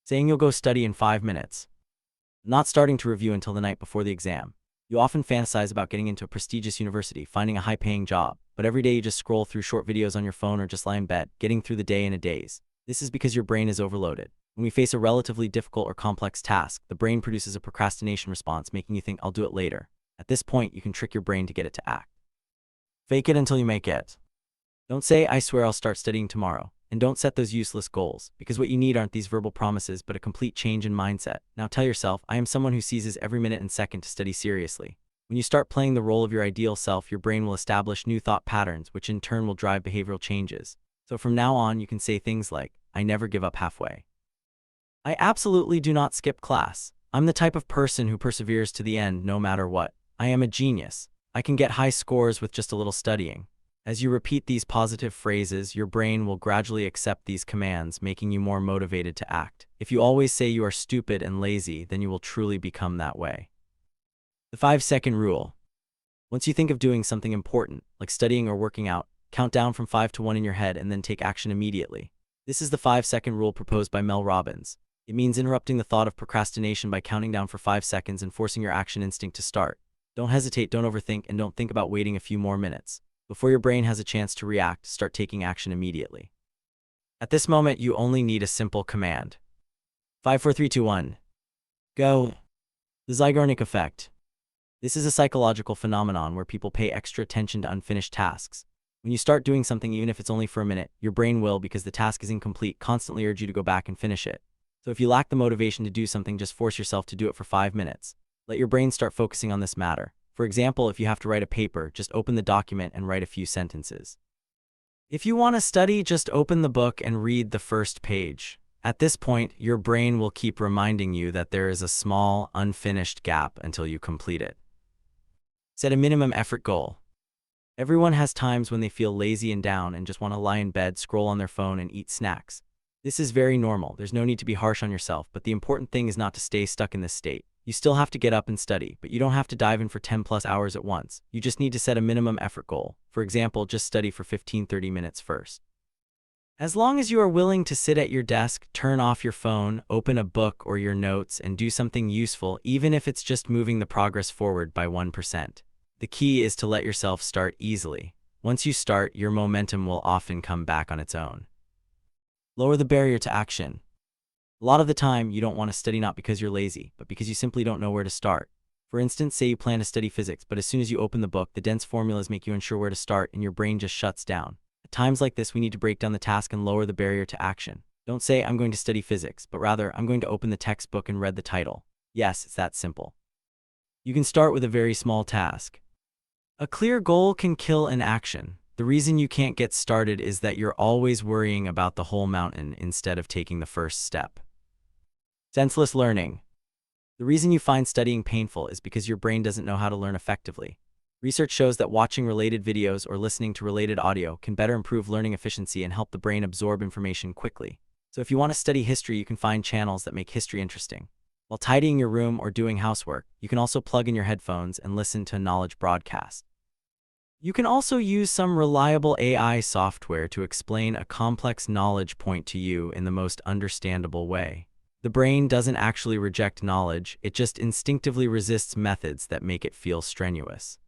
saying you'll go study in 5 minutes, not starting to review until the night before the exam. You often fantasize about getting into a prestigious university, finding a high-paying job, but every day you just scroll through short videos on your phone or just lie in bed, getting through the day in a daze. This is because your brain is overloaded. When we face a relatively difficult or complex task, the brain produces a procrastination response, making you think, "I'll do it later." At this point, you can trick your brain to get it to act. Fake it until you make it. Don't say, "I swear I'll start studying tomorrow." And don't set those useless goals, because what you need aren't these verbal promises but a complete change in mindset. Now tell yourself, "I am someone who seizes every minute and second to study seriously." When you start playing the role of your ideal self, your brain will establish new thought patterns, which in turn will drive behavioral changes. So from now on, you can say things like, "I never give up halfway. I absolutely do not skip class. I'm the type of person who perseveres to the end no matter what. I am a genius. I can get high scores with just a little studying." As you repeat these positive phrases, your brain will gradually accept these commands, making you more motivated to act. If you always say you are stupid and lazy, then you will truly become that way. The 5-second rule. Once you think of doing something important, like studying or working out, count down from 5 to 1 in your head and then take action immediately. This is the 5-second rule proposed by Mel Robbins. It means interrupting the thought of procrastination by counting down for 5 seconds and forcing your action instinct to start. Don't hesitate, don't overthink, and don't think about waiting a few more minutes. Before your brain has a chance to react, start taking action immediately. At this moment, you only need a simple command. 5, 4, 3, 2, 1. Go. The Zeigarnik effect. This is a psychological phenomenon where people pay extra attention to unfinished tasks. When you start doing something, even if it's only for a minute, your brain will, because the task is incomplete, constantly urge you to go back and finish it. So if you lack the motivation to do something, just force yourself to do it for 5 minutes. Let your brain start focusing on this matter. For example, if you have to write a paper, just open the document and write a few sentences. If you want to study, just open the book and read the first page. At this point, your brain will keep reminding you that there is a small, unfinished gap until you complete it. Set a minimum effort goal. Everyone has times when they feel lazy and down and just want to lie in bed, scroll on their phone, and eat snacks. This is very normal. There's no need to be harsh on yourself, but the important thing is not to stay stuck in this state. You still have to get up and study, but you don't have to dive in for 10+ hours at once. You just need to set a minimum effort goal. For example, just study for 15-30 minutes first. As long as you are willing to sit at your desk, turn off your phone, open a book or your notes, and do something useful, even if it's just moving the progress forward by 1%. The key is to let yourself start easily. Once you start, your momentum will often come back on its own. Lower the barrier to action. A lot of the time, you don't want to study not because you're lazy, but because you simply don't know where to start. For instance, say you plan to study physics, but as soon as you open the book, the dense formulas make you unsure where to start and your brain just shuts down. At times like this, we need to break down the task and lower the barrier to action. Don't say, "I'm going to study physics," but rather, "I'm going to open the textbook and read the title." Yes, it's that simple. You can start with a very small task. A clear goal can kill an action. The reason you can't get started is that you're always worrying about the whole mountain instead of taking the first step. Senseless learning. The reason you find studying painful is because your brain doesn't know how to learn effectively. Research shows that watching related videos or listening to related audio can better improve learning efficiency and help the brain absorb information quickly. So if you want to study history, you can find channels that make history interesting. While tidying your room or doing housework, you can also plug in your headphones and listen to a knowledge broadcast. You can also use some reliable AI software to explain a complex knowledge point to you in the most understandable way. The brain doesn't actually reject knowledge, it just instinctively resists methods that make it feel strenuous.